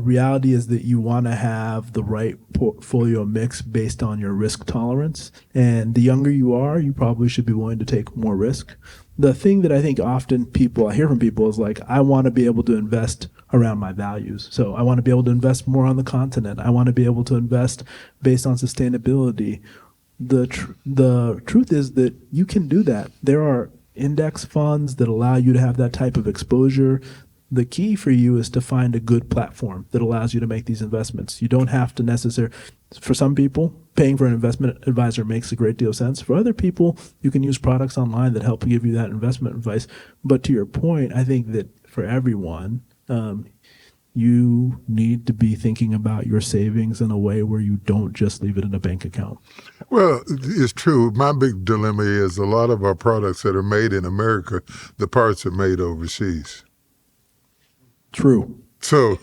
reality is that you want to have the right portfolio mix based on your risk tolerance. And the younger you are, you probably should be willing to take more risk. The thing that I think often I hear from people is like, I want to be able to invest around my values. So I want to be able to invest more on the continent. I want to be able to invest based on sustainability. The truth is that you can do that. There are index funds that allow you to have that type of exposure. The key for you is to find a good platform that allows you to make these investments. You don't have to necessarily, for some people, paying for an investment advisor makes a great deal of sense. For other people, you can use products online that help give you that investment advice. But to your point, I think that for everyone, you need to be thinking about your savings in a way where you don't just leave it in a bank account. Well, it's true. My big dilemma is a lot of our products that are made in America, the parts are made overseas. True. So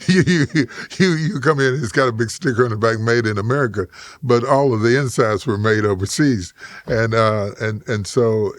you come in, it's got a big sticker on the back, made in America, but all of the insides were made overseas, and so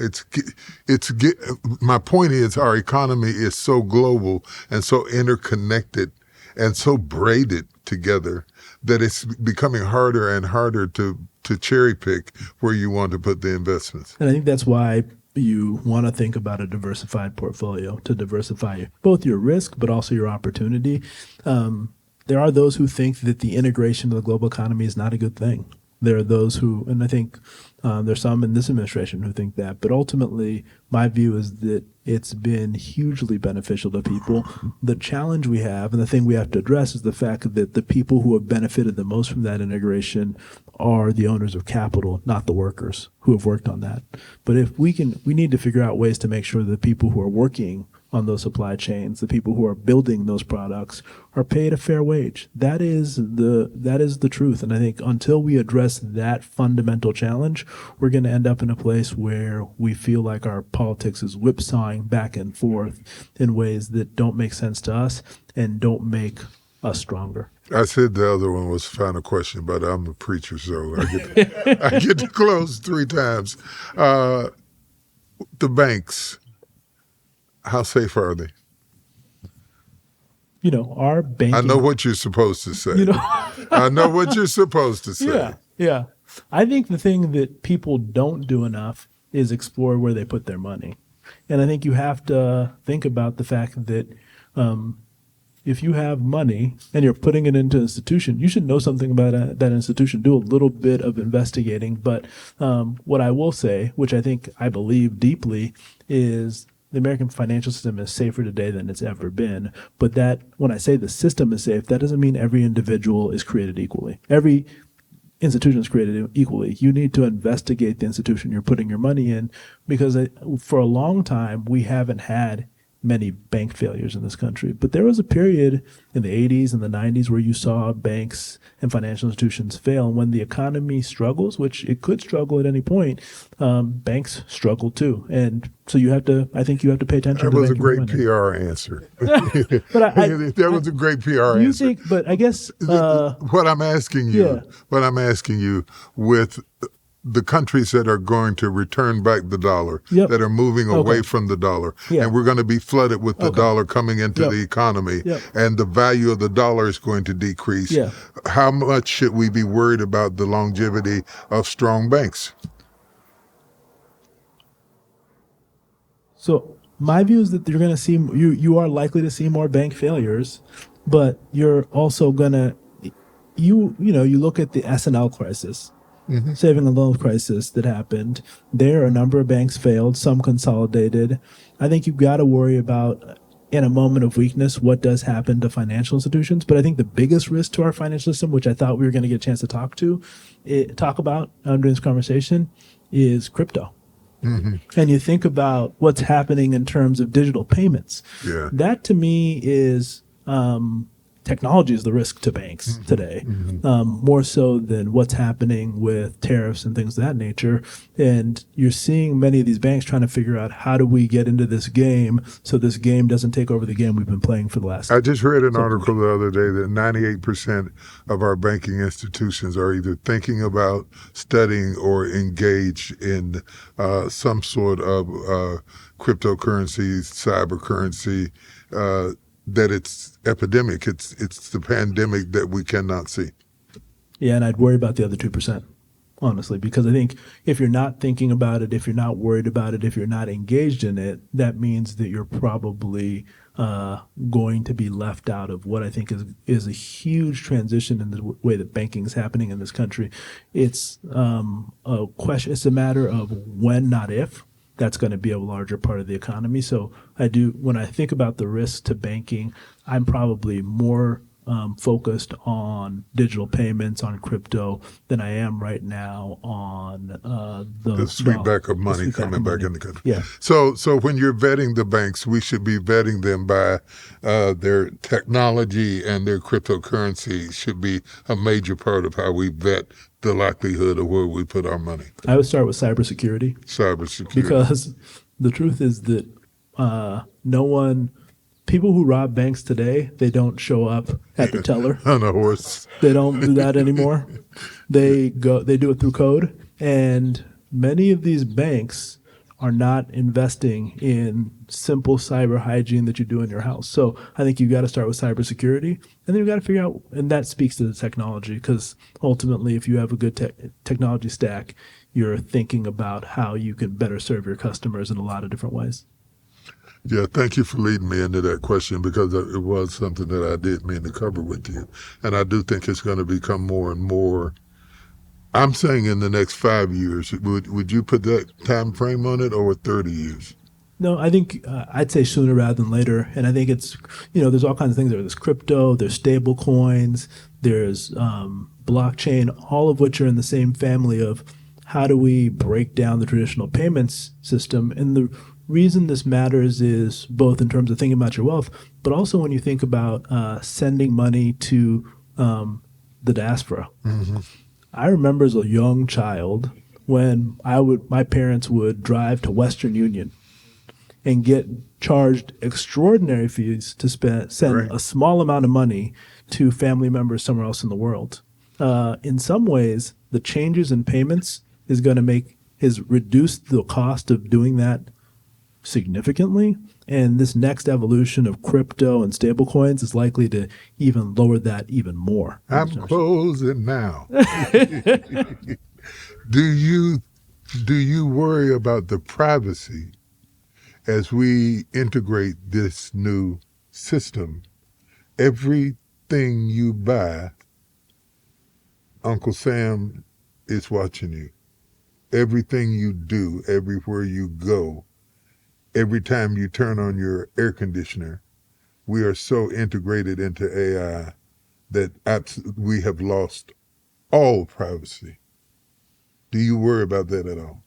my point is our economy is so global and so interconnected and so braided together that it's becoming harder and harder to cherry pick where you want to put the investments. And I think that's why you want to think about a diversified portfolio to diversify both your risk but also your opportunity. There are those who think that the integration of the global economy is not a good thing. There are those who, and I think there's some in this administration who think that, but ultimately my view is that it's been hugely beneficial to people. The challenge we have and the thing we have to address is the fact that the people who have benefited the most from that integration are the owners of capital, not the workers who have worked on that. But if we need to figure out ways to make sure that the people who are working on those supply chains, the people who are building those products, are paid a fair wage. That is the truth. And I think until we address that fundamental challenge, we're going to end up in a place where we feel like our politics is whipsawing back and forth in ways that don't make sense to us and don't make us stronger. I said the other one was final question, but I'm a preacher, so I get to close 3 times. The banks, how safe are they? Our banking. I know what you're supposed to say. I know what you're supposed to say. Yeah. I think the thing that people don't do enough is explore where they put their money. And I think you have to think about the fact that if you have money and you're putting it into an institution, you should know something about that institution, do a little bit of investigating. But what I will say, which I believe deeply, is the American financial system is safer today than it's ever been. But that, when I say the system is safe, that doesn't mean every individual is created equally. Every institution is created equally. You need to investigate the institution you're putting your money in, because for a long time, we haven't had many bank failures in this country. But there was a period in the 80s and the 90s where you saw banks and financial institutions fail. And when the economy struggles, which it could struggle at any point, banks struggle too. And so I think you have to pay attention to that. That was a great PR answer. That was a great PR answer. Think, but I guess what I'm asking you with the countries that are going to return back the dollar, that are moving away from the dollar, and we're going to be flooded with the dollar coming into the economy, and the value of the dollar is going to decrease. How much should we be worried about the longevity of strong banks? So my view is that you're going to see, you are likely to see more bank failures, but you're also going to, you look at the S&L crisis. Mm-hmm. Saving and loan crisis that happened. There, a number of banks failed, some consolidated. I think you've got to worry about, in a moment of weakness, what does happen to financial institutions. But I think the biggest risk to our financial system, which I thought we were going to get a chance to talk about during this conversation, is crypto. Mm-hmm. And you think about what's happening in terms of digital payments. That to me is technology is the risk to banks today, more so than what's happening with tariffs and things of that nature. And you're seeing many of these banks trying to figure out, how do we get into this game so this game doesn't take over the game we've been playing for the last. I just read an article the other day that 98% of our banking institutions are either thinking about, studying, or engaged in some sort of cryptocurrency, cyber currency, that it's epidemic. It's the pandemic that we cannot see. Yeah, and I'd worry about the other 2%, honestly, because I think if you're not thinking about it, if you're not worried about it, if you're not engaged in it, that means that you're probably going to be left out of what I think is a huge transition in the way that banking is happening in this country. It's a question. It's a matter of when, not if. That's going to be a larger part of the economy. So when I think about the risks to banking, I'm probably more focused on digital payments, on crypto, than I am right now on the sweetback of money coming back in the country. Yeah. So when you're vetting the banks, we should be vetting them by their technology, and their cryptocurrency should be a major part of how we vet the likelihood of where we put our money. I would start with cybersecurity. Cybersecurity. Because the truth is that people who rob banks today, they don't show up at the teller on a horse. They don't do that anymore. They do it through code, and many of these banks are not investing in simple cyber hygiene that you do in your house. So I think you've got to start with cybersecurity, and then you've got to figure out, and that speaks to the technology, because ultimately if you have a good technology stack, you're thinking about how you can better serve your customers in a lot of different ways. Yeah, thank you for leading me into that question, because it was something that I did mean to cover with you. And I do think it's going to become more and more. I'm saying in the next 5 years. Would you put that time frame on it, or 30 years? No, I think I'd say sooner rather than later. And I think it's, there's all kinds of things. There's crypto, there's stable coins, there's blockchain, all of which are in the same family of how do we break down the traditional payments system. And the reason this matters is both in terms of thinking about your wealth, but also when you think about sending money to the diaspora. Mm-hmm. I remember as a young child when my parents would drive to Western Union and get charged extraordinary fees to send right. a small amount of money to family members somewhere else in the world. In some ways, the changes in payments has reduced the cost of doing that significantly, and this next evolution of crypto and stablecoins is likely to even lower that even more. I'm closing now. Do you worry about the privacy as we integrate this new system? Everything you buy, Uncle Sam is watching you. Everything you do, everywhere you go, every time you turn on your air conditioner, we are so integrated into AI that we have lost all privacy. Do you worry about that at all?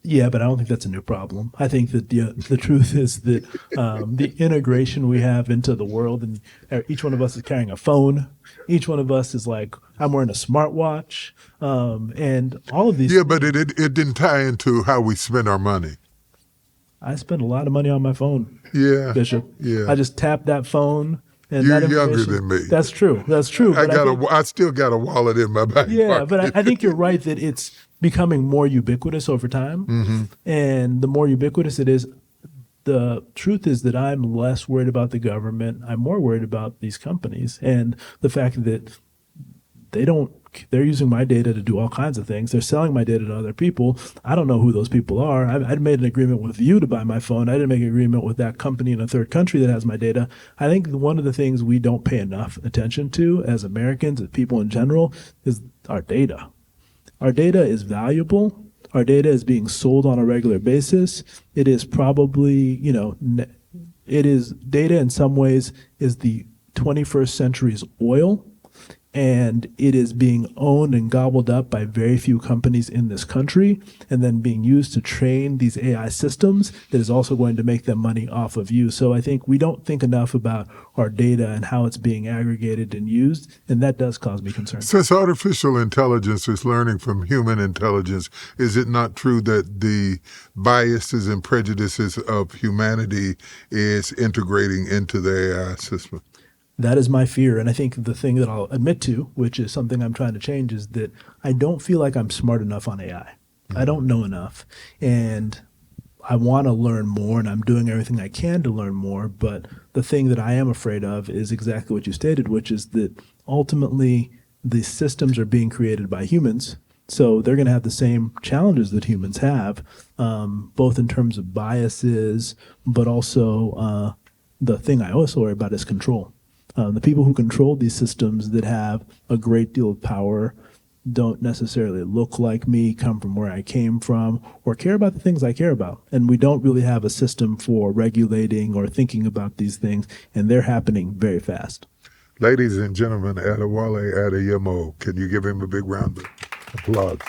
Yeah, but I don't think that's a new problem. I think that the truth is that the integration we have into the world, and each one of us is carrying a phone. Each one of us is like, I'm wearing a smartwatch, and all of these. Yeah, but it didn't tie into how we spend our money. I spend a lot of money on my phone. Yeah, Bishop. Yeah, I just tap that phone. And you're younger than me. That's true. That's true. I still got a wallet in my back. Yeah, but I think you're right that it's becoming more ubiquitous over time. Mm-hmm. And the more ubiquitous it is, the truth is that I'm less worried about the government. I'm more worried about these companies and the fact that they're using my data to do all kinds of things. They're selling my data to other people. I don't know who those people are. I'd made an agreement with you to buy my phone. I didn't make an agreement with that company in a third country that has my data. I think one of the things we don't pay enough attention to as Americans, as people in general, is our data. Our data is valuable. Our data is being sold on a regular basis. It is probably, data in some ways is the 21st century's oil. And it is being owned and gobbled up by very few companies in this country, and then being used to train these AI systems that is also going to make them money off of you. So I think we don't think enough about our data and how it's being aggregated and used, and that does cause me concern. Since artificial intelligence is learning from human intelligence, is it not true that the biases and prejudices of humanity is integrating into the AI system? That is my fear. And I think the thing that I'll admit to, which is something I'm trying to change, is that I don't feel like I'm smart enough on AI. Mm-hmm. I don't know enough. And I want to learn more, and I'm doing everything I can to learn more. But the thing that I am afraid of is exactly what you stated, which is that ultimately the systems are being created by humans. So they're going to have the same challenges that humans have, both in terms of biases, but also the thing I also worry about is control. The people who control these systems that have a great deal of power don't necessarily look like me, come from where I came from, or care about the things I care about. And we don't really have a system for regulating or thinking about these things, and they're happening very fast. Ladies and gentlemen, Adewale Adeyemo, can you give him a big round of applause?